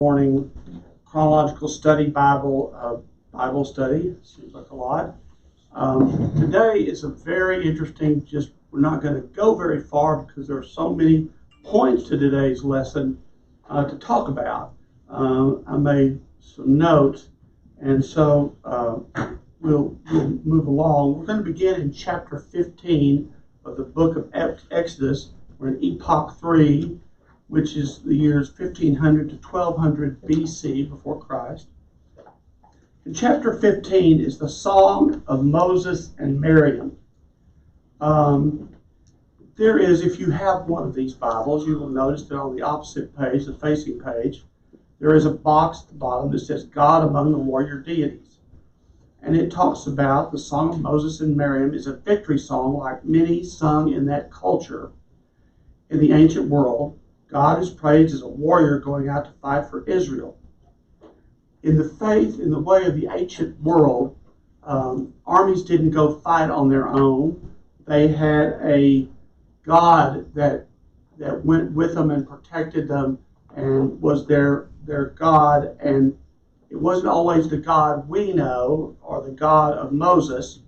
Morning chronological study Bible study. Seems like a lot. Today is a very interesting. We're not going to go very far because there are so many points to today's lesson to talk about. I made some notes, and so we'll move along. We're going to begin in chapter 15 of the book of Exodus. We're in Epoch 3, which is the years 1500 to 1200 BC, before Christ. In chapter 15 is the Song of Moses and Miriam. There is, if you have one of these Bibles, you will notice that on the opposite page, the facing page, there is a box at the bottom that says God Among the Warrior Deities. And it talks about the Song of Moses and Miriam is a victory song like many sung in that culture in the ancient world. God is praised as a warrior going out to fight for Israel. In the faith, in the way of the ancient world, armies didn't go fight on their own. They had a God that went with them and protected them and was their God. And it wasn't always the God we know or the God of Moses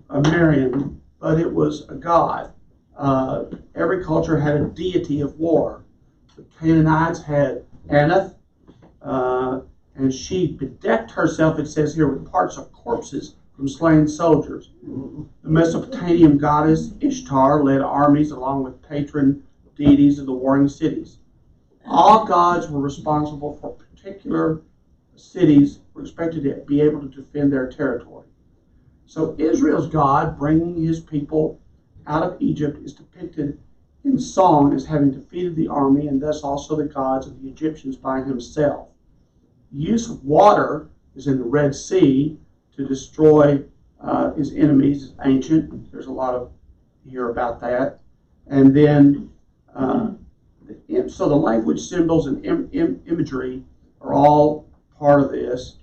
or Miriam, but it was a God. Every culture had a deity of war. The Canaanites had Anath, and she bedecked herself, it says here, with parts of corpses from slain soldiers. The Mesopotamian goddess Ishtar led armies along with patron deities of the warring cities. All gods were responsible for particular cities, were expected to be able to defend their territory. So Israel's God, bringing his people out of Egypt, is depicted in song as having defeated the army and thus also the gods of the Egyptians by himself. The use of water is in the Red Sea to destroy his enemies is ancient. There's a lot of here about that. And then, so the language, symbols, and imagery are all part of this.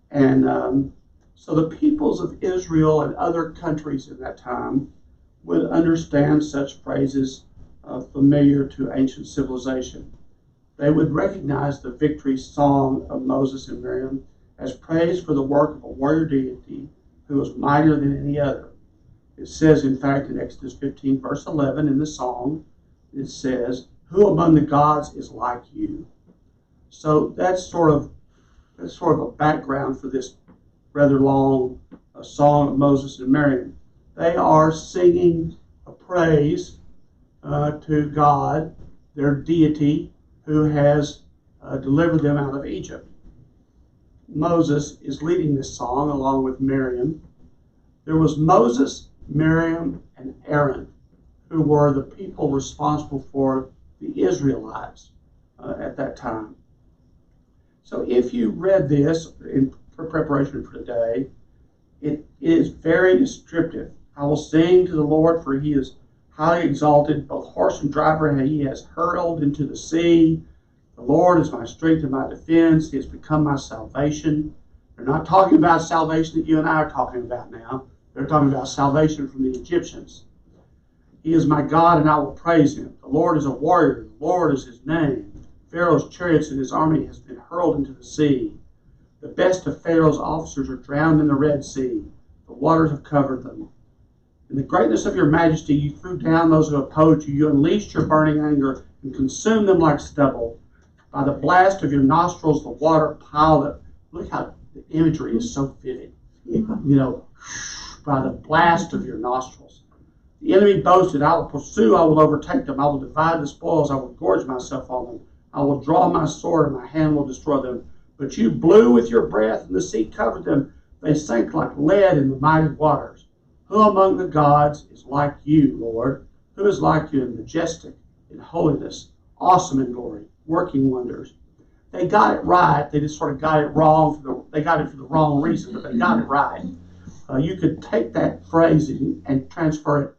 And so the peoples of Israel and other countries in that time would understand such phrases familiar to ancient civilization. They would recognize the victory song of Moses and Miriam as praise for the work of a warrior deity who was mightier than any other. It says, in fact, in Exodus 15, verse 11, in the song, it says, "Who among the gods is like you?" So that's sort of a background for this rather long song of Moses and Miriam. They are singing a praise to God, their deity, who has delivered them out of Egypt. Moses is leading this song along with Miriam. There was Moses, Miriam, and Aaron, who were the people responsible for the Israelites at that time. So if you read this for preparation for today, it is very descriptive. I will sing to the Lord, for he is highly exalted, both horse and driver, and he has hurled into the sea. The Lord is my strength and my defense. He has become my salvation. They're not talking about salvation that you and I are talking about now. They're talking about salvation from the Egyptians. He is my God, and I will praise him. The Lord is a warrior. The Lord is his name. Pharaoh's chariots and his army has been hurled into the sea. The best of Pharaoh's officers are drowned in the Red Sea. The waters have covered them. In the greatness of your majesty, you threw down those who opposed you. You unleashed your burning anger and consumed them like stubble. By the blast of your nostrils, the water piled up. Look how the imagery is so vivid. By the blast of your nostrils. The enemy boasted, I will pursue, I will overtake them. I will divide the spoils, I will gorge myself on them. I will draw my sword, and my hand will destroy them. But you blew with your breath, and the sea covered them. They sank like lead in the mighty waters. Who among the gods is like you, Lord? Who is like you in majestic, in holiness, awesome in glory, working wonders? They got it right. They just sort of got it wrong. They got it for the wrong reason, but they got it right. You could take that phrasing and transfer it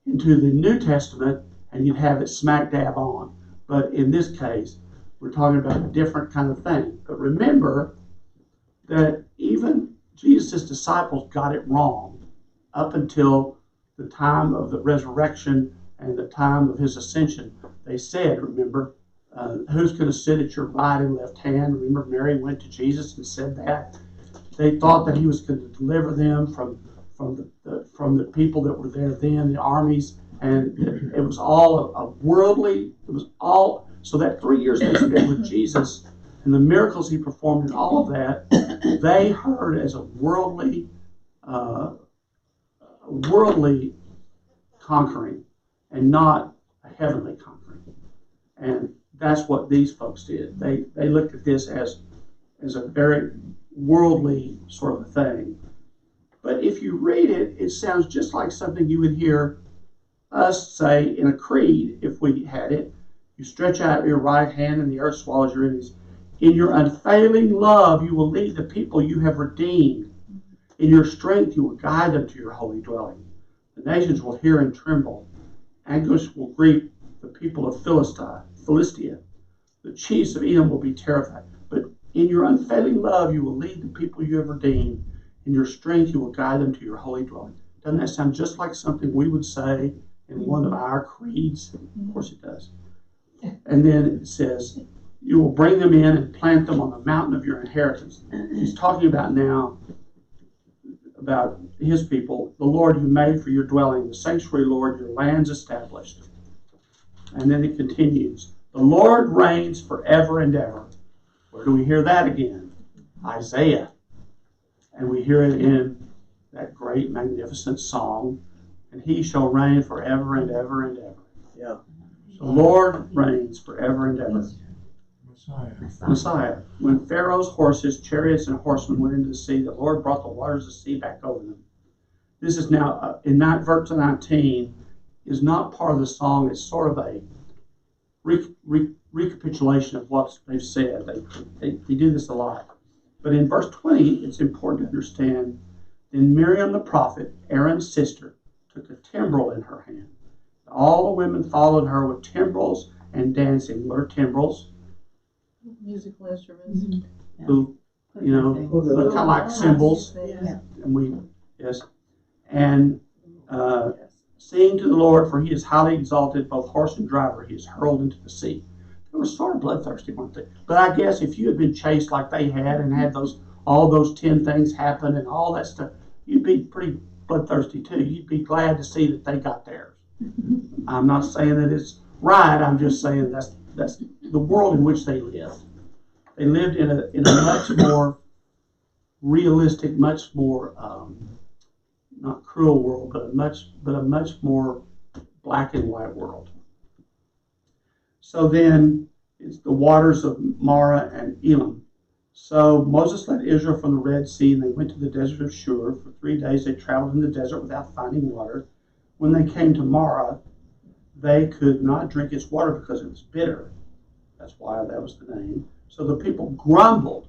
into the New Testament, and you'd have it smack dab on. But in this case, we're talking about a different kind of thing. But remember that even Jesus' disciples got it wrong up until the time of the resurrection and the time of his ascension. They said, remember, who's going to sit at your right and left hand? Remember, Mary went to Jesus and said that. They thought that he was going to deliver them from the people that were there then, the armies, and it was all a worldly. It was all so that 3 years they spent with Jesus and the miracles he performed and all of that, they heard as a worldly conquering and not a heavenly conquering. And that's what these folks did. They looked at this as a very worldly sort of a thing. But if you read it, it sounds just like something you would hear us say in a creed if we had it. You stretch out your right hand and the earth swallows your enemies. In your unfailing love, you will lead the people you have redeemed. In your strength, you will guide them to your holy dwelling. The nations will hear and tremble. Anguish will greet the people of Philistia. The chiefs of Elam will be terrified. But in your unfailing love, you will lead the people you have redeemed. In your strength, you will guide them to your holy dwelling. Doesn't that sound just like something we would say in one of our creeds? Of course it does. And then it says, you will bring them in and plant them on the mountain of your inheritance. He's talking about now, about his people, the Lord you made for your dwelling, the sanctuary, Lord, your lands established. And then it continues, the Lord reigns forever and ever. Where do we hear that again? Isaiah. And we hear it in that great, magnificent song, and he shall reign forever and ever and ever. Yeah. The Lord reigns forever and ever. Messiah. When Pharaoh's horses, chariots, and horsemen went into the sea, the Lord brought the waters of the sea back over them. This is now, in verse 19, is not part of the song. It's sort of a recapitulation of what they've said. They do this a lot. But in verse 20, it's important to understand, then Miriam the prophet, Aaron's sister, took a timbrel in her hand. All the women followed her with timbrels and dancing. What are timbrels? Musical instruments. Yeah. Who, look kind of like cymbals. Yeah. And sing to the Lord, for he is highly exalted, both horse and driver. He is hurled into the sea. They were sort of bloodthirsty, weren't they? But I guess if you had been chased like they had and had all those 10 things happen and all that stuff, you'd be pretty bloodthirsty too. You'd be glad to see that they got theirs. I'm not saying that it's right. I'm just saying that's the world in which they lived. They lived in a much more realistic, much more not cruel world, but a much more black and white world. So then it's the waters of Marah and Elam. So Moses led Israel from the Red Sea, and they went to the desert of Shur. For 3 days they traveled in the desert without finding water. When they came to Marah, they could not drink its water because it was bitter. That's why that was the name. So the people grumbled.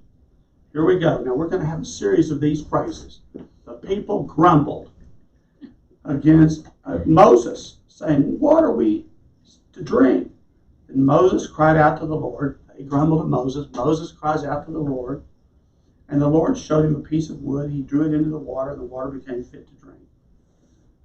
Here we go. Now we're going to have a series of these phrases. The people grumbled against Moses, saying, what are we to drink? And Moses cried out to the Lord. They grumbled at Moses. Moses cries out to the Lord. And the Lord showed him a piece of wood. He drew it into the water, and the water became fit to drink.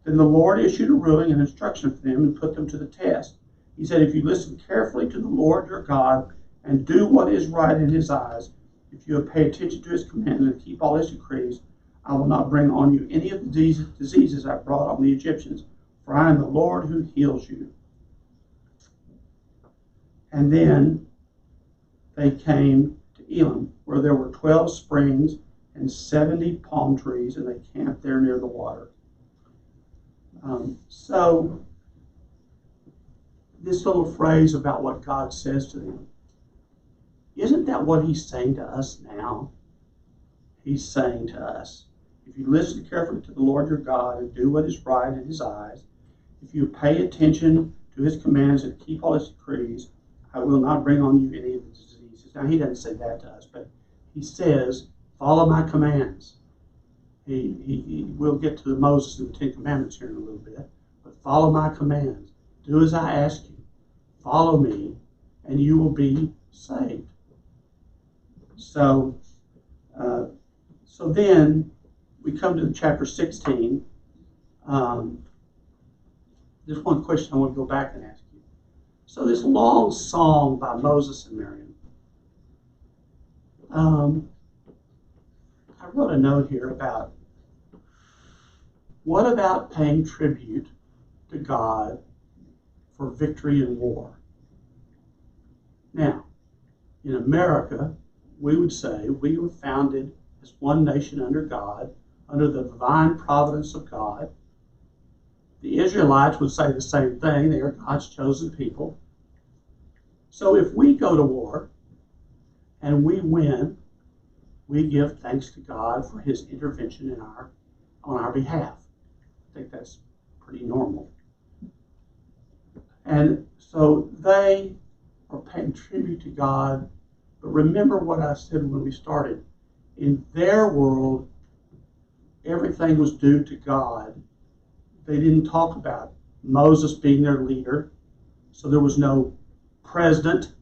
Then the Lord issued a ruling and instruction for them and put them to the test. He said, if you listen carefully to the Lord your God and do what is right in his eyes, if you will pay attention to his commandments and keep all his decrees, I will not bring on you any of the diseases I brought on the Egyptians, for I am the Lord who heals you. And then they came to Elam, where there were 12 springs and 70 palm trees, and they camped there near the water. So this little phrase about what God says to them, isn't that what he's saying to us now? He's saying to us, if you listen carefully to the Lord your God and do what is right in his eyes, if you pay attention to his commands and keep all his decrees, I will not bring on you any of the diseases. Now, he doesn't say that to us, but he says, follow my commands. We'll get to Moses and the 10 Commandments here in a little bit, but follow my commands. Do as I ask you. Follow me, and you will be saved. So then we come to chapter 16. There's one question I want to go back and ask you. So this long song by Moses and Miriam. I wrote a note here about what about paying tribute to God for victory in war? Now, in America, we would say we were founded as one nation under God, under the divine providence of God. The Israelites would say the same thing. They are God's chosen people. So if we go to war and we win, we give thanks to God for his intervention on our behalf. I think that's pretty normal. And so they are paying tribute to God. But remember what I said when we started. In their world, everything was due to God. They didn't talk about Moses being their leader. So there was no president.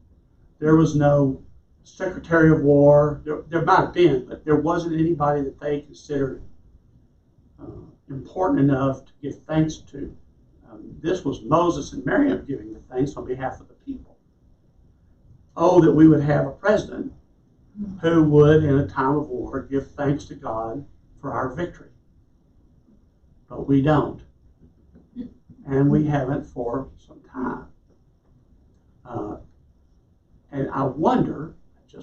There was no Secretary of War. There might have been, but there wasn't anybody that they considered important enough to give thanks to. This was Moses and Miriam giving the thanks on behalf of the people. Oh, that we would have a president who would, in a time of war, give thanks to God for our victory. But we don't. And we haven't for some time. And I wonder, you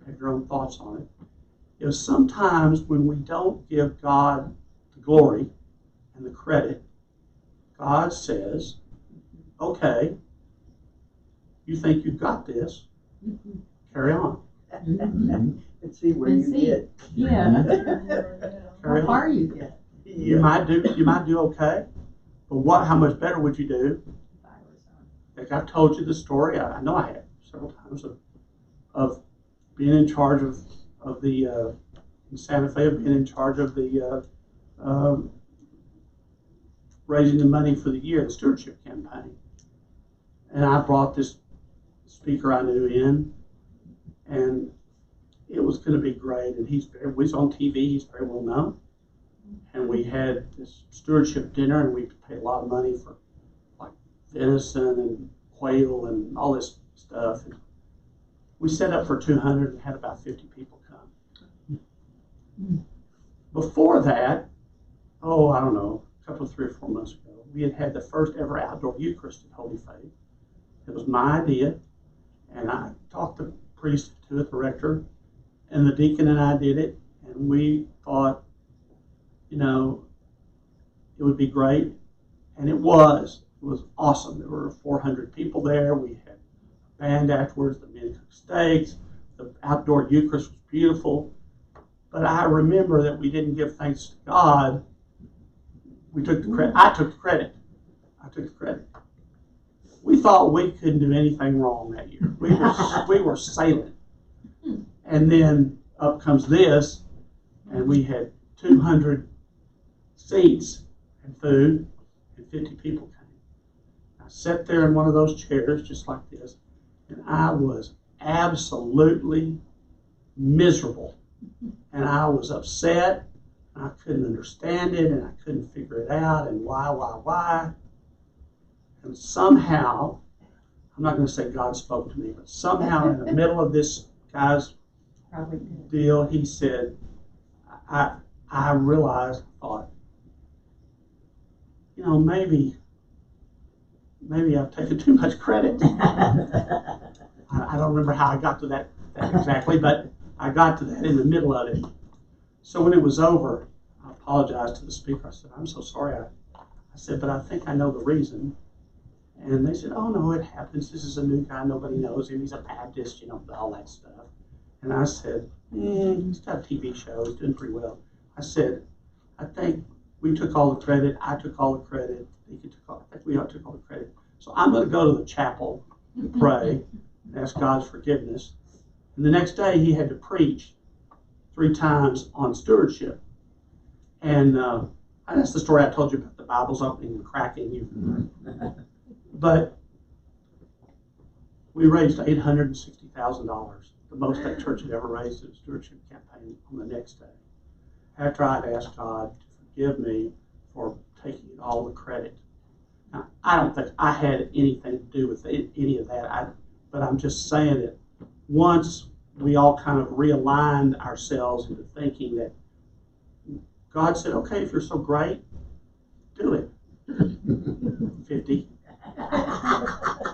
have your own thoughts on it, is sometimes when we don't give God the glory and the credit, God says, okay, you think you've got this, carry on. And see where you get. Yeah. Carry How on. far you get. You might do okay, but how much better would you do? Like I've told you the story, I know I have several times of being in charge of the in Santa Fe, of being in charge of the raising the money for the year, the stewardship campaign. And I brought this speaker I knew in, and it was going to be great. And he's on TV, he's very well known. And we had this stewardship dinner, and we paid a lot of money for like venison and quail and all this stuff. And we set up for 200 and had about 50 people come. Before that, I don't know, a couple of 3 or 4 months ago, we had the first ever outdoor Eucharist at Holy Faith. It was my idea, and I talked the priest to it, the rector, and the deacon and I did it, and we thought, it would be great, and it was. It was awesome. There were 400 people there. We had a band afterwards. The men cooked steaks. The outdoor Eucharist was beautiful. But I remember that we didn't give thanks to God. We took the credit. I took the credit. We thought we couldn't do anything wrong that year. We were sailing. And then up comes this, and we had 200 seats and food, and 50 people came. I sat there in one of those chairs just like this, and I was absolutely miserable. And I was upset, and I couldn't understand it, and I couldn't figure it out, and why. And somehow, I'm not going to say God spoke to me, but somehow in the middle of this guy's deal, he said, I realized, I thought, maybe I've taken too much credit. I don't remember how I got to that exactly, but I got to that in the middle of it. So when it was over, I apologized to the speaker. I said, I'm so sorry. I said, but I think I know the reason. And they said, oh, no, it happens. This is a new guy. Nobody knows him. He's a Baptist, all that stuff. And I said, he's got a TV show. He's doing pretty well. I said, I think we took all the credit. I took all the credit. I think we all took all the credit. So I'm going to go to the chapel and pray and ask God's forgiveness. And the next day he had to preach 3 times on stewardship. And that's the story I told you about the Bible's opening and cracking. But we raised $860,000, the most that church had ever raised in a stewardship campaign on the next day. After I'd asked God to forgive me for taking all the credit. Now, I don't think I had anything to do with any of that, but I'm just saying that once we all kind of realigned ourselves into thinking that God said, okay, if you're so great, do it. 50.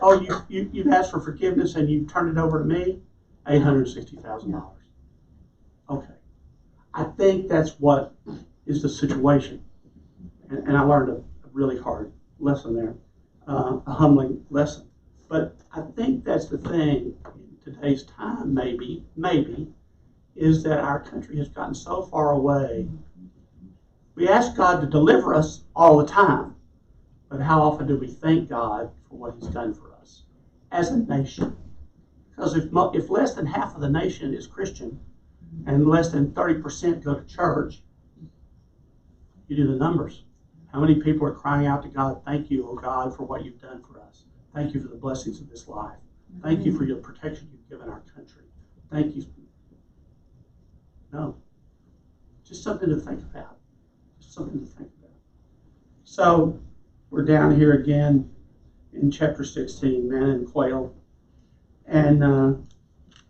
Oh, you've asked for forgiveness and you've turned it over to me? $860,000. Okay. I think that's what is the situation. And I learned a really hard lesson there, a humbling lesson. But I think that's the thing in today's time, maybe, is that our country has gotten so far away. We ask God to deliver us all the time, but how often do we thank God for what He's done for us as a nation? Because if less than half of the nation is Christian and less than 30% go to church, you do the numbers. How many people are crying out to God, thank you, oh God, for what you've done for us. Thank you for the blessings of this life. Thank you for your protection you've given our country. Thank you. No. Just something to think about. Just something to think about. So, we're down here again in chapter 16, manna and quail. And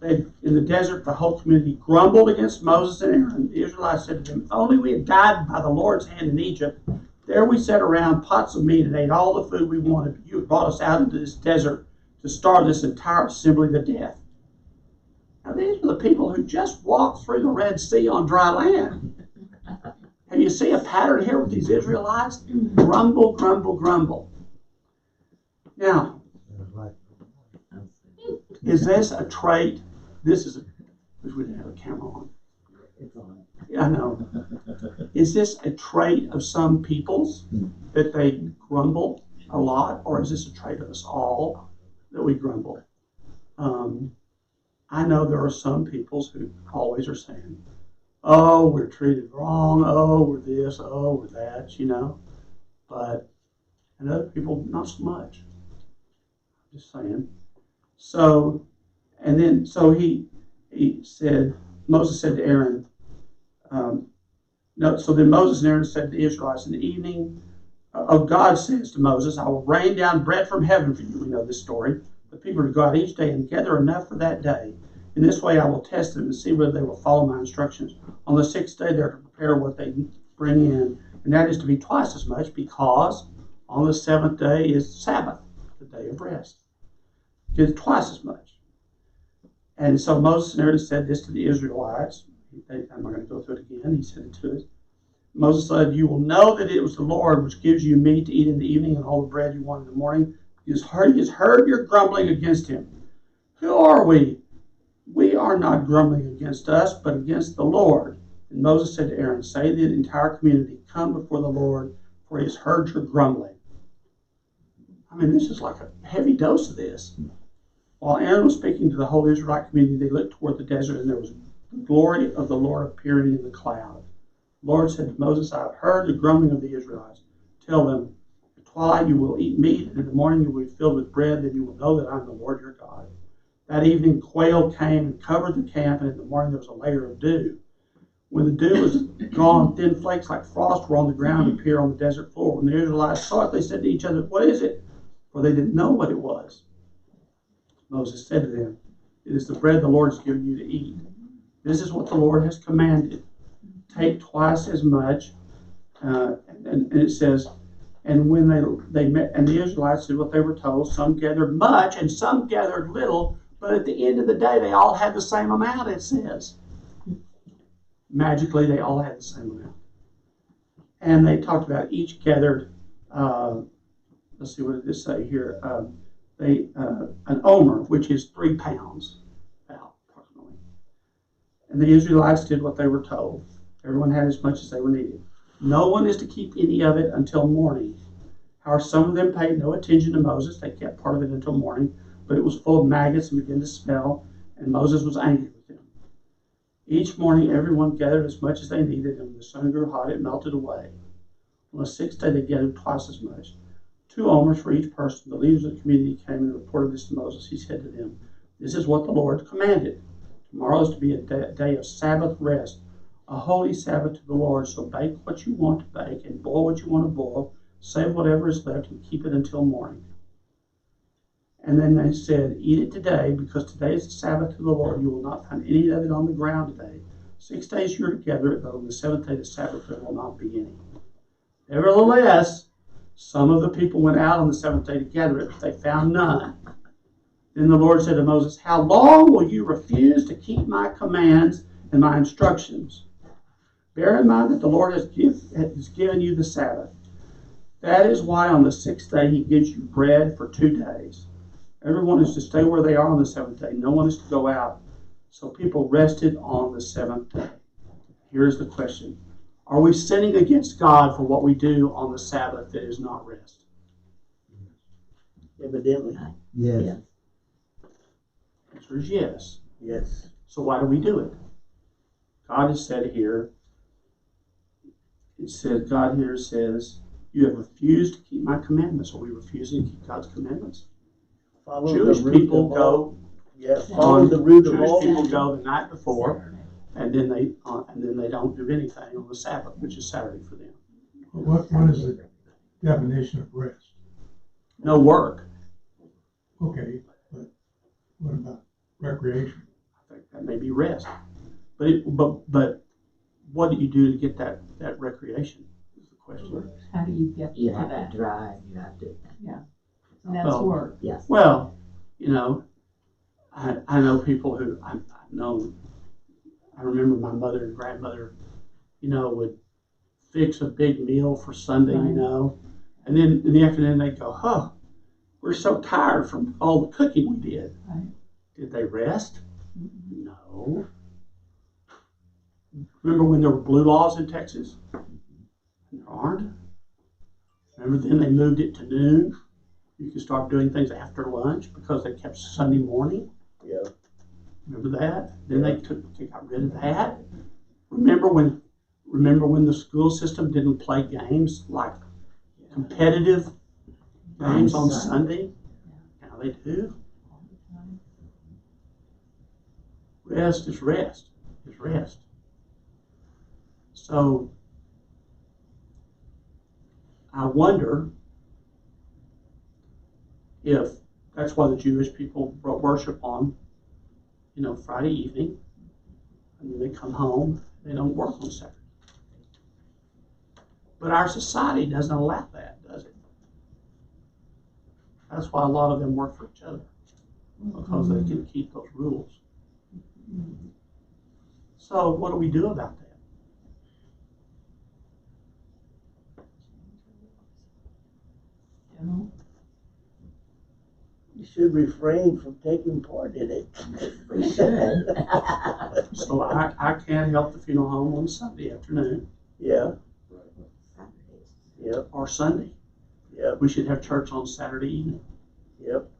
in the desert, the whole community grumbled against Moses and Aaron. The Israelites said to them, if only we had died by the Lord's hand in Egypt. There we sat around pots of meat and ate all the food we wanted. But you have brought us out into this desert to starve this entire assembly to death. Now, these are the people who just walked through the Red Sea on dry land. And you see a pattern here with these Israelites? Grumble, grumble, grumble. Now, is this a trait? Wish we didn't have a camera on. It's on. Yeah, I know. Is this a trait of some peoples that they grumble a lot, or is this a trait of us all that we grumble? I know there are some peoples who always are saying, oh, we're treated wrong, oh, we're this, oh, we're that, But, and other people, not so much. Just saying. So Moses said to Aaron, so then Moses and Aaron said to the Israelites, in the evening, God says to Moses, I will rain down bread from heaven for you. We know this story. The people are to go out each day and gather enough for that day. In this way I will test them and see whether they will follow my instructions. On the sixth day they're to prepare what they bring in, and that is to be twice as much, because on the seventh day is Sabbath, the day of rest. It's twice as much. And so Moses and Aaron said this to the Israelites. I'm not going to go through it again. He said it to us. Moses said, you will know that it was the Lord which gives you meat to eat in the evening and all the bread you want in the morning. He has heard your grumbling against him. Who are we? We are not grumbling against us, but against the Lord. And Moses said to Aaron, say to the entire community, come before the Lord, for he has heard your grumbling. I mean, this is like a heavy dose of this. While Aaron was speaking to the whole Israelite community, they looked toward the desert, and there was the glory of the Lord appearing in the cloud. The Lord said to Moses, I have heard the grumbling of the Israelites. Tell them, at twilight you will eat meat, and in the morning you will be filled with bread, then you will know that I am the Lord your God. That evening quail came and covered the camp, and in the morning there was a layer of dew. When the dew was gone, thin flakes like frost were on the ground and appeared on the desert floor. When the Israelites saw it, they said to each other, what is it? For they didn't know what it was. Moses said to them, it is the bread the Lord has given you to eat. This is what the Lord has commanded. Take twice as much. And it says, and when they met, and the Israelites did what they were told. Some gathered much and some gathered little, but at the end of the day, they all had the same amount, it says. Magically, they all had the same amount. And they talked about each gathered, let's see, what did this say here? An omer, which is 3 pounds, about approximately. And the Israelites did what they were told. Everyone had as much as they were needed. No one is to keep any of it until morning. However, some of them paid no attention to Moses. They kept part of it until morning, but it was full of maggots and began to smell, and Moses was angry with them. Each morning, everyone gathered as much as they needed, and when the sun grew hot, it melted away. On the sixth day, they gathered twice as much, 2 omers for each person. The leaders of the community came and reported this to Moses. He said to them, this is what the Lord commanded. Tomorrow is to be a day of Sabbath rest, a holy Sabbath to the Lord. So bake what you want to bake and boil what you want to boil, Save whatever is left and keep it until morning. And then they said, eat it today, because today is the Sabbath of the Lord. You will not find any of it on the ground today. 6 days you are to gather it, but on the seventh day, the Sabbath, there will not be any. Nevertheless, some of the people went out on the seventh day to gather it, but they found none. Then the Lord said to Moses, how long will you refuse to keep my commands and my instructions? Bear in mind that the Lord has given you the Sabbath. That is why on the sixth day he gives you bread for 2 days. Everyone is to stay where they are on the seventh day. No one is to go out. So people rested on the seventh day. Here's the question. Are we sinning against God for what we do on the Sabbath that is not rest? Evidently. Yes. Yeah. The answer is yes. Yes. So why do we do it? God has said here, God here says, you have refused to keep my commandments. Are we refusing to keep God's commandments? Follow Jewish the root people of go all. Yeah, follow the root of Jewish all. people go the night before, and then they don't do anything on the Sabbath, which is Saturday for them. What is the definition of rest? No work. Okay, but what about recreation? I think that may be rest. But what do you do to get that recreation? Is the question. How do you get You to have that? to drive, you have to, And that's Well, work. yes. Well, I know people who I've known. I remember my mother and grandmother, would fix a big meal for Sunday, Right. and then in the afternoon they'd go, "Huh, we're so tired from all the cooking we did." Right. Did they rest? Mhm. No. Remember when there were blue laws in Texas? There aren't. Remember then they moved it to noon. You could start doing things after lunch because they kept Sunday morning. Yeah. Remember that? Then they got rid of that. Remember when the school system didn't play games like competitive games on Sunday? Now they do. Rest is rest. Is rest. So I wonder if that's why the Jewish people worship on, Friday evening, and then they come home. They don't work on Saturday. But our society doesn't allow that, does it? That's why a lot of them work for each other, because they can keep those rules. So what do we do about that? You should refrain from taking part in it. We should. So I can't help the funeral home on Sunday afternoon Yeah. Yep. or Sunday. Yep. We should have church on Saturday evening. Yep.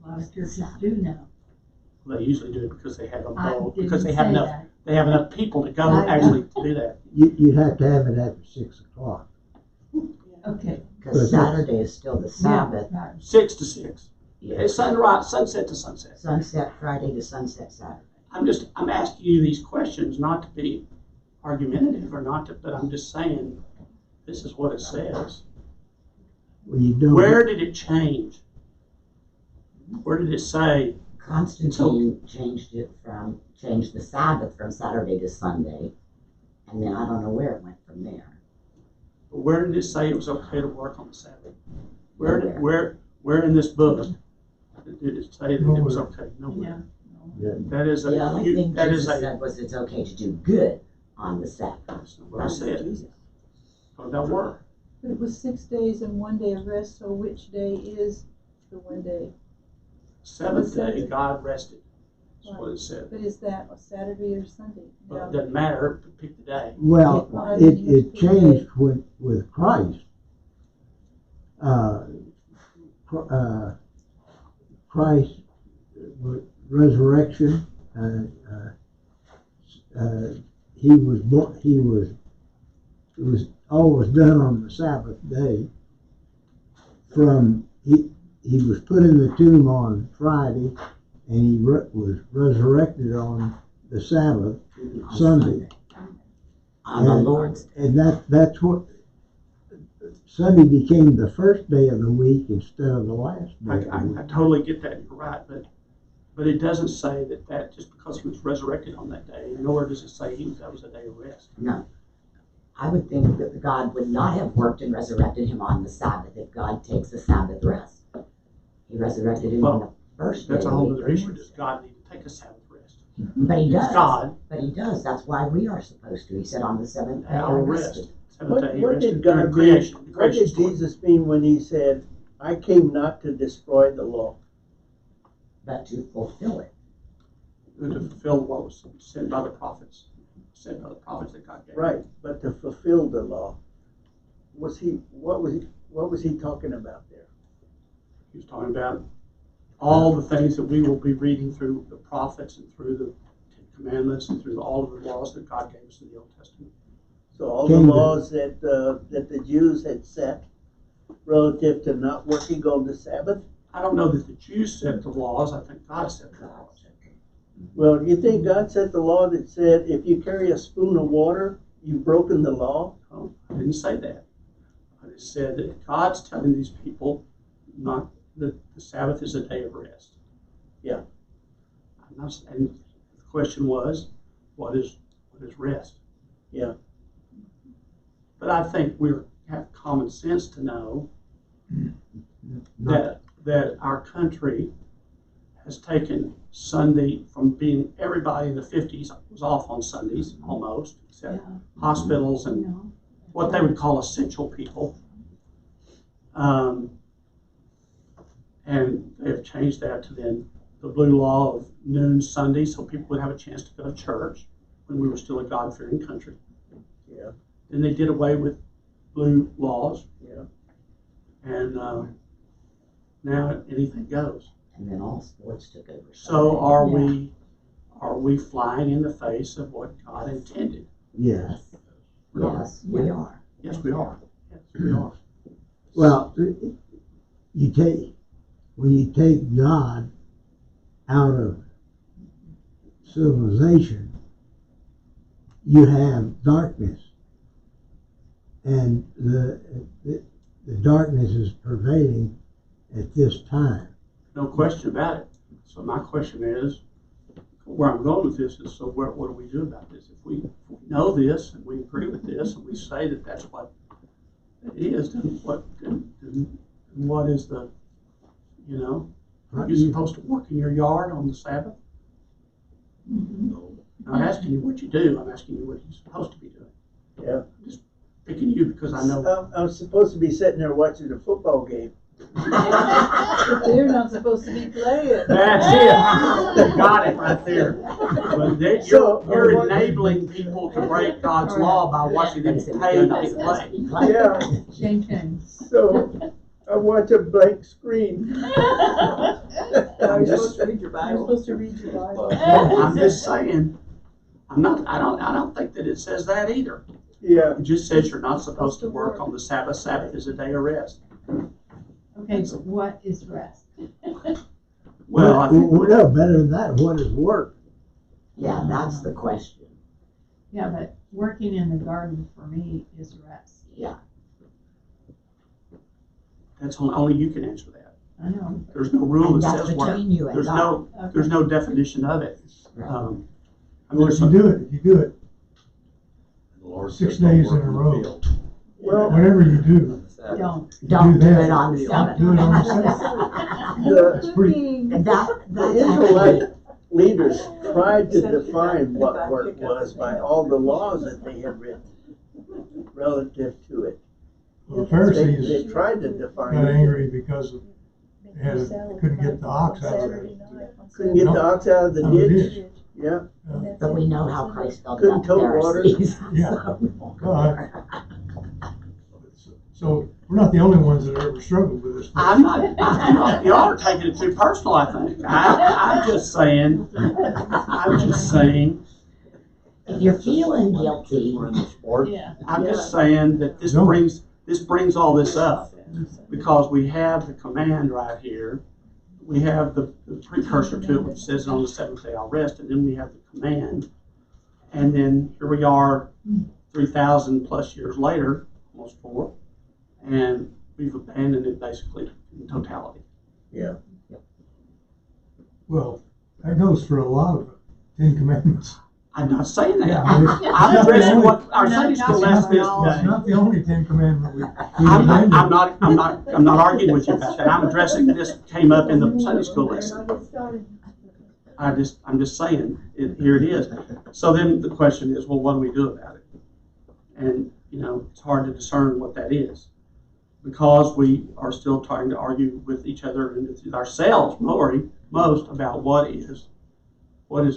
A lot of churches do now. They usually do it because they have I enough didn't because they say have enough that. they have enough people to go I know. actually to do that. You have to have it after 6 o'clock. Okay. Because Saturday is still the Sabbath. Yeah, right. 6 to 6. Yeah. It's sunset to sunset. Sunset Friday to sunset Saturday. I'm asking you these questions not to be argumentative or not to, but I'm just saying this is what it says. Well, you don't. Where did it change? Where did it say? Constantine changed the Sabbath from Saturday to Sunday, and then I don't know where it went from there. Where did it say it was okay to work on the Sabbath? Where in this book did it say that it was okay? Nowhere. Yeah. That is The only thing that is Jesus a said was it's okay to do good on the Sabbath. that's not what I said. Talk about work. But it was 6 days and 1 day of rest, so which day is the 1 day? Seventh day God rested. That's what it said. But is that a Saturday or Sunday? But it doesn't matter. Pick the day. Well, it changed with Christ. Christ's resurrection. It was always done on the Sabbath day. He was put in the tomb on Friday, and he was resurrected on the Sabbath, On Sunday. On the Lord's Day. And that's what Sunday became the first day of the week instead of the last day of the I week. totally get that, you're right, but it doesn't say that just because he was resurrected on that day, nor does it say that was a day of rest. No. I would think that God would not have worked and resurrected him on the Sabbath if God takes a Sabbath rest. He resurrected him on the first day. That's a of the whole week. other issue. Does God need to take a Sabbath rest? But he does. It's God. But he does. That's why we are supposed to. He said on the seventh day I I will rested. rest. Seventh day he What rested did during God creation. mean? The What creation did story. Jesus mean when he said, I came not to destroy the law? But to fulfill it. To fulfill what was said by the prophets. Said by the prophets that God gave. Right, but to fulfill the law. What was he talking about there? He was talking about all the things that we will be reading through the prophets and through the Ten Commandments and through all of the laws that God gave us in the Old Testament. So all the laws that the Jews had set relative to not working on the Sabbath? I don't know that the Jews set the laws. I think God set the laws. Well, you think God set the law that said if you carry a spoon of water, you've broken the law? Oh, I didn't say that. I just said that God's telling these people not that the Sabbath is a day of rest. Yeah. And the question was, what is rest? Yeah. But I think we have common sense to know Not- that our country has taken Sunday from being, everybody in the 50s was off on Sundays almost, except hospitals and what they would call essential people. And they've changed that to then the blue law of noon Sunday, so people would have a chance to go to church when we were still a God-fearing country. Yeah. Then they did away with blue laws. Yeah. And now anything goes. And then all sports took over. So Sunday. are we flying in the face of what God intended? Yes. Yes, we are. Yes, we are. Yes, we are. Well, when you take God out of civilization, you have darkness, and the darkness is prevailing at this time. No question about it. So my question is, where I'm going with this is, so what do we do about this? If we know this and we agree with this and we say that that's what it is, then what is the, are you supposed to work in your yard on the Sabbath? I'm not asking you what you do. I'm asking you what you're supposed to be doing. Yeah. I'm just picking you because I know. I'm supposed to be sitting there watching a football game. But they're not supposed to be playing. That's it. Got it right there. But you're enabling people to break God's law by watching them pay to play. Yeah. Shame. So I watch a blank screen. You're supposed to read your Bible. You're supposed to read your Bible. I'm just saying. I don't think that it says that either. Yeah. It just says you're not supposed to work on the Sabbath. Sabbath is a day of rest. Okay, but what is rest? Well, I think no, better than that. What is work? Yeah, that's the question. Yeah, but working in the garden for me is rest. Yeah. that's only you can answer that. I know. There's no rule And that that's says what. between you and There's God. there's no definition of it. Right. I mean, Well, there's if you do it The Lord 6 says don't days work in a the row. field. Well, whatever you do, Don't. Don't do that. it on the Sabbath. do it on the the it's pretty, The Israelite leaders tried to define what work was by all the laws that they had written relative to it. the They Pharisees tried to define got it. angry because couldn't get the ox out of there. Couldn't get the ox out of the Out of the ditch. ditch. Yeah. But we know how Christ felt Couldn't about the tote water. Pharisees. Yeah. So we won't go Well, there. So we're not the only ones that ever struggled with this. Y'all are taking it too personal, I think. I'm just saying, If you're feeling guilty, We're in the sport. Yeah. I'm just saying that this brings all this up because we have the command right here. We have the precursor to it, which says on the seventh day I'll rest, and then we have the command. And then here we are 3,000 plus years later, almost 4, and we've abandoned it basically in totality. Yeah. Well, that goes for a lot of the Ten Commandments. I'm not saying that. Yeah, I'm addressing what our We're not Sunday school talking lesson is about It's today. not the only Ten Commandment we I'm not arguing with you about that. I'm addressing this came up in the Sunday school lesson. I'm just saying, here it is. So then the question is, well, what do we do about it? And, it's hard to discern what that is because we are still trying to argue with each other and ourselves most about what is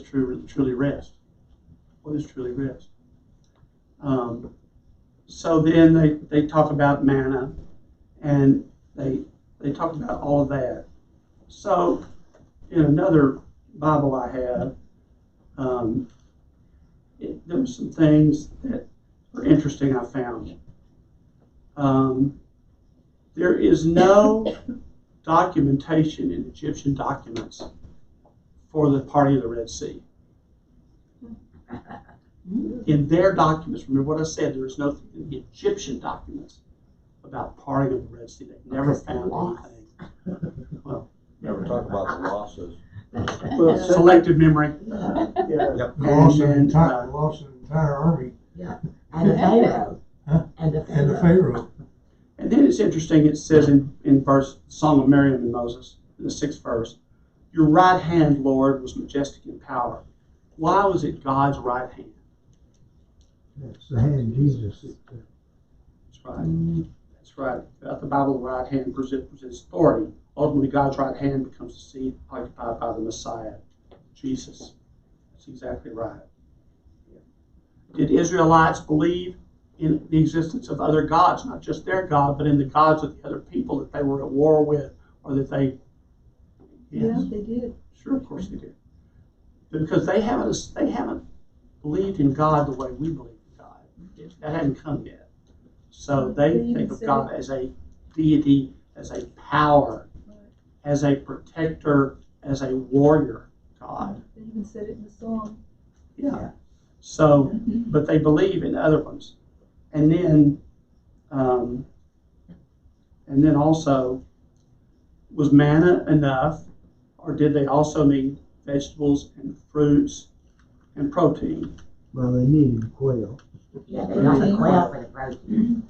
truly rest. What is truly rest? So then they talk about manna and they talk about all of that. So in another Bible I have, there were some things that were interesting I found. There is no documentation in Egyptian documents for the parting of the Red Sea. In their documents, remember what I said, there is nothing in the Egyptian documents about parting of the Red Sea. They've never found anything. Well, Never talk about the losses. Well, selective memory. Yeah. Yep. The loss of And, the entire army And the Pharaoh. Huh? And the and the Pharaoh. Pharaoh. And then it's interesting, it says in Song of Miriam and Moses, in the 6th verse, your right hand, Lord, was majestic in power. Why was it God's right hand? That's the hand Jesus. That's right. That's right. Without the Bible, the right hand presents authority. Ultimately, God's right hand becomes the seat occupied by the Messiah, Jesus. That's exactly right. Did Israelites believe in the existence of other gods, not just their God, but in the gods of the other people that they were at war with, or that they? Yes. Yeah, they did. Sure, of course they did. Because they haven't believed in God the way we believe in God. That hadn't come yet. So they think of God as a deity, as a power, as a protector, as a warrior God. They even said it in the song. Yeah. So, but they believe in other ones. And then also, was manna enough, or did they also need vegetables and fruits and protein? Well, they needed quail. Yeah, they got the quail for the protein.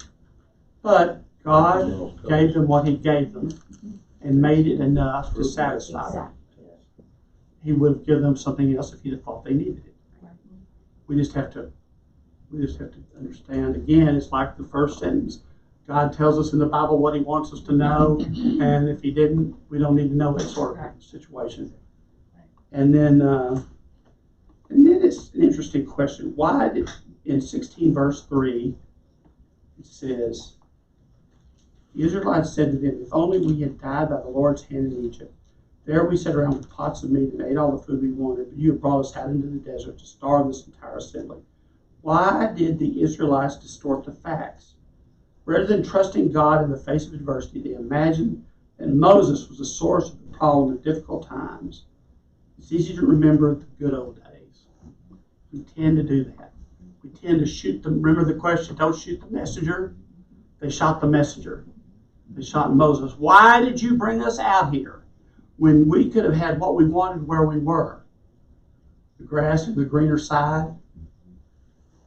But God gave them what He gave them and made it enough to satisfy them. He would have given them something else if He'd have thought they needed it. We just have to understand. Again, it's like the first sentence. God tells us in the Bible what He wants us to know, and if He didn't, we don't need to know that sort of situation. And then it's an interesting question. Why did in 16 verse 3 it says, the Israelites said to them, if only we had died by the Lord's hand in Egypt. There we sat around with pots of meat and ate all the food we wanted, but you have brought us out into the desert to starve this entire assembly. Why did the Israelites distort the facts? Rather than trusting God in the face of adversity, they imagined that Moses was the source of the problem in difficult times. It's easy to remember the good old days. We tend to do that. We tend to shoot them. Remember the question, don't shoot the messenger? They shot the messenger. They shot Moses. Why did you bring us out here when we could have had what we wanted where we were? The grass and the greener side.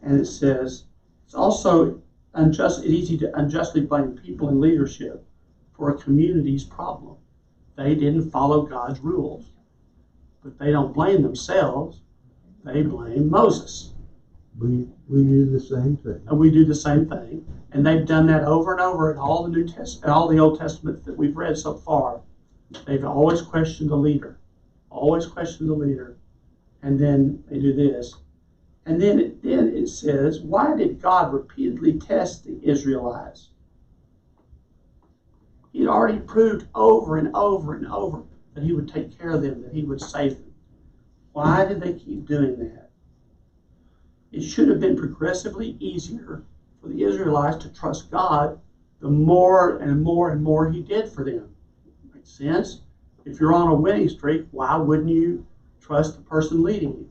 And it says, it's also easy to unjustly blame people in leadership for a community's problem. They didn't follow God's rules. But they don't blame themselves. They blame Moses. We do the same thing. And we do the same thing. And they've done that over and over in all the New Testament, all the Old Testament that we've read so far. They've always questioned the leader. Always questioned the leader. And then they do this. And then it says, why did God repeatedly test the Israelites? He'd already proved over and over and over that He would take care of them, that He would save them. Why did they keep doing that? It should have been progressively easier for the Israelites to trust God the more and more and more He did for them. Makes sense? If you're on a winning streak, why wouldn't you trust the person leading you?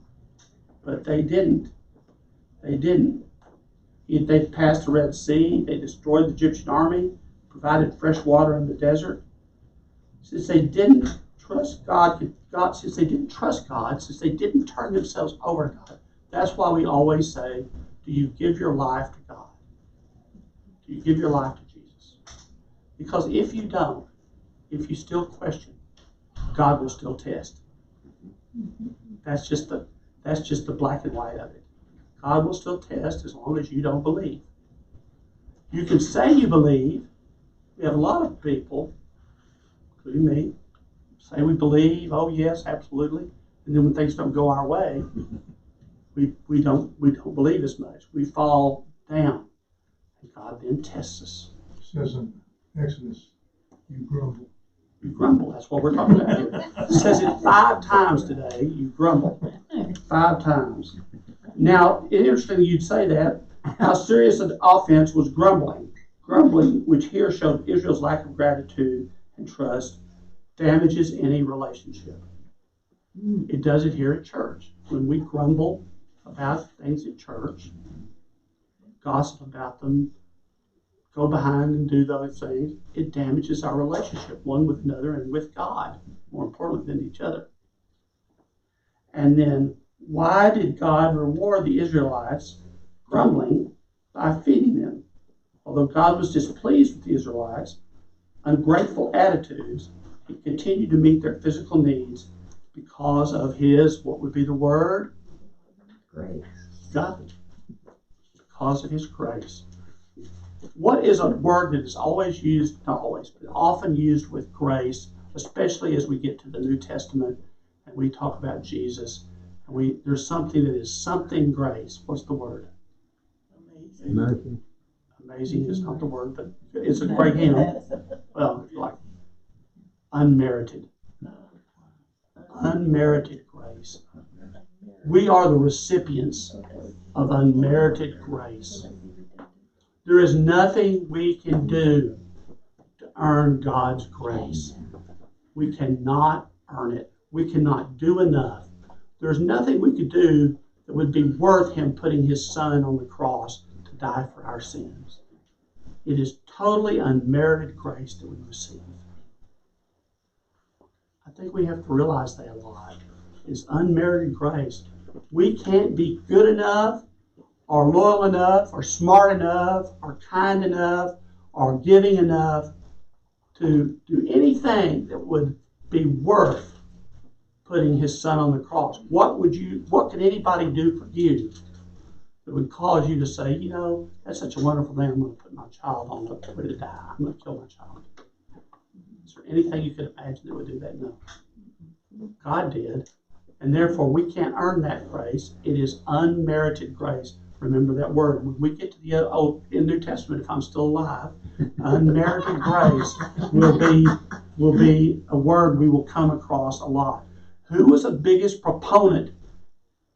But they didn't. They didn't. They passed the Red Sea. They destroyed the Egyptian army. provided fresh water in the desert. Since they didn't trust since they didn't turn themselves over to God, that's why we always say, do you give your life to God? Do you give your life to Jesus? Because if you don't, if you still question, God will still test. That's just the black and white of it. God will still test as long as you don't believe. You can say you believe. We have a lot of people, including me, say we believe, oh yes, absolutely. And then when things don't go our way, we don't believe as much. We fall down. And God then tests us. It says in Exodus, you grumble. You grumble. That's what we're talking about here. It says it 5 times today. You grumble. 5 times. Now, interesting you'd say that. How serious an offense was grumbling. Grumbling, which here showed Israel's lack of gratitude and trust, damages any relationship. It does it here at church. When we grumble about things at church, gossip about them, go behind and do those things, it damages our relationship, one with another and with God, more importantly than each other. And then, why did God reward the Israelites grumbling by feeding them? Although God was displeased with the Israelites' ungrateful attitudes, he continued to meet their physical needs because of his, what would be the word? Grace. God. Because of his grace. What is a word that is always used, not always, but often used with grace, especially as we get to the New Testament and we talk about Jesus, and there's something that is something grace. What's the word? Mercy. Amazing is not the word, but it's a great hymn. Well, like unmerited. Unmerited grace. We are the recipients of unmerited grace. There is nothing we can do to earn God's grace. We cannot earn it. We cannot do enough. There's nothing we could do that would be worth him putting his son on the cross to die for our sins. It is totally unmerited grace that we receive. I think we have to realize that a lot. It's unmerited grace. We can't be good enough, or loyal enough, or smart enough, or kind enough, or giving enough to do anything that would be worth putting his son on the cross. What can anybody do for you that would cause you to say, you know, that's such a wonderful thing, I'm going to put my child on the way to die. I'm going to kill my child. Is there anything you could imagine that would do that? No. God did. And therefore, we can't earn that grace. It is unmerited grace. Remember that word. When we get to the New Testament, if I'm still alive, unmerited grace will be a word we will come across a lot. Who was the biggest proponent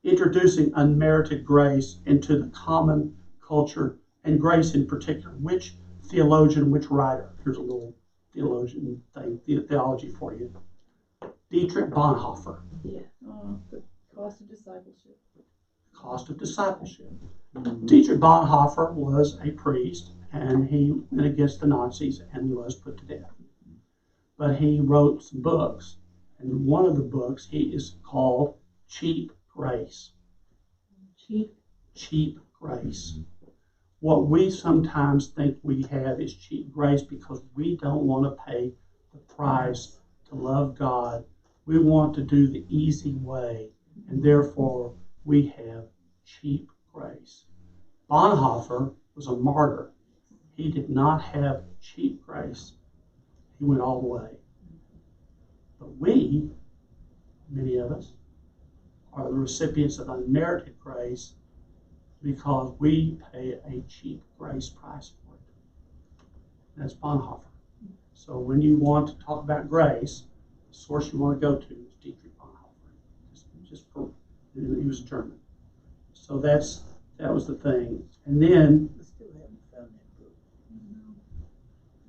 introducing unmerited grace into the common culture, and grace in particular? Which theologian, which writer? Here's a little theologian thing, theology for you. Dietrich Bonhoeffer. Yeah. The cost of discipleship. Cost of discipleship. Dietrich Bonhoeffer was a priest, and he went against the Nazis and was put to death. But he wrote some books, and one of the books is called Cheap Grace. Cheap grace. What we sometimes think we have is cheap grace because we don't want to pay the price to love God. We want to do the easy way, and therefore we have cheap grace. Bonhoeffer was a martyr. He did not have cheap grace. He went all the way. But we, many of us, are the recipients of unmerited grace because we pay a cheap grace price for it. That's Bonhoeffer. So when you want to talk about grace, the source you want to go to is Dietrich Bonhoeffer. He was German. So that was the thing. And then,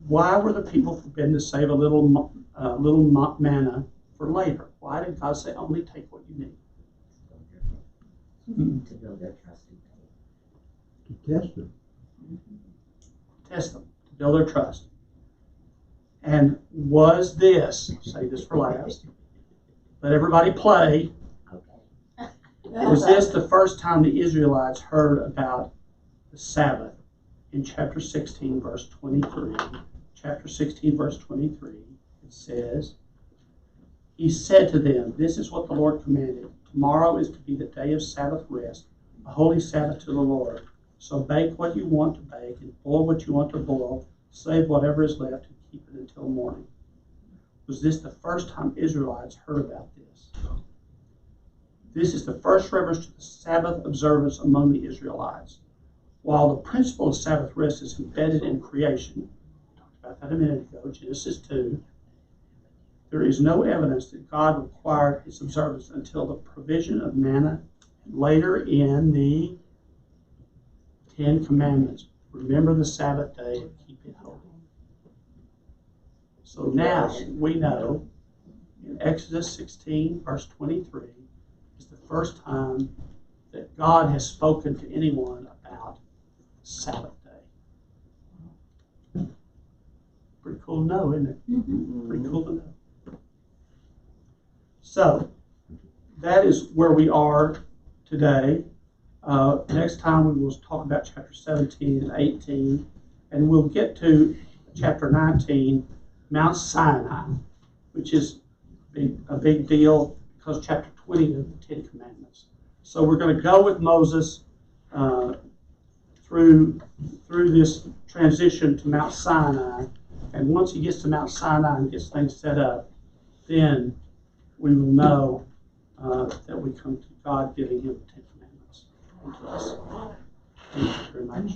why were the people forbidden to save a little manna for later? Why did God say only take what you need? To build their trust in faith. To test them. Test them, to build their trust. And was this, say this for last, let everybody play, Okay. was this the first time the Israelites heard about the Sabbath? In chapter 16, verse 23, chapter 16, verse 23, it says, he said to them, this is what the Lord commanded. Tomorrow is to be the day of Sabbath rest, a holy Sabbath to the Lord. So bake what you want to bake and boil what you want to boil, save whatever is left and keep it until morning. Was this the first time Israelites heard about this? This is the first reference to the Sabbath observance among the Israelites. While the principle of Sabbath rest is embedded in creation, we talked about that a minute ago, Genesis 2, there is no evidence that God required its observance until the provision of manna and later in the Ten Commandments. Remember the Sabbath day and keep it holy. So now we know in Exodus 16, verse 23, is the first time that God has spoken to anyone about Sabbath day. Pretty cool to know, isn't it? Pretty cool to know. So, that is where we are today. Next time we will talk about chapter 17 and 18, and we'll get to chapter 19, Mount Sinai, which is a big deal because chapter 20 of the Ten Commandments. So we're going to go with Moses through this transition to Mount Sinai, and once he gets to Mount Sinai and gets things set up, then we will know that we come to God giving him the Ten Commandments to us. Thank you very much.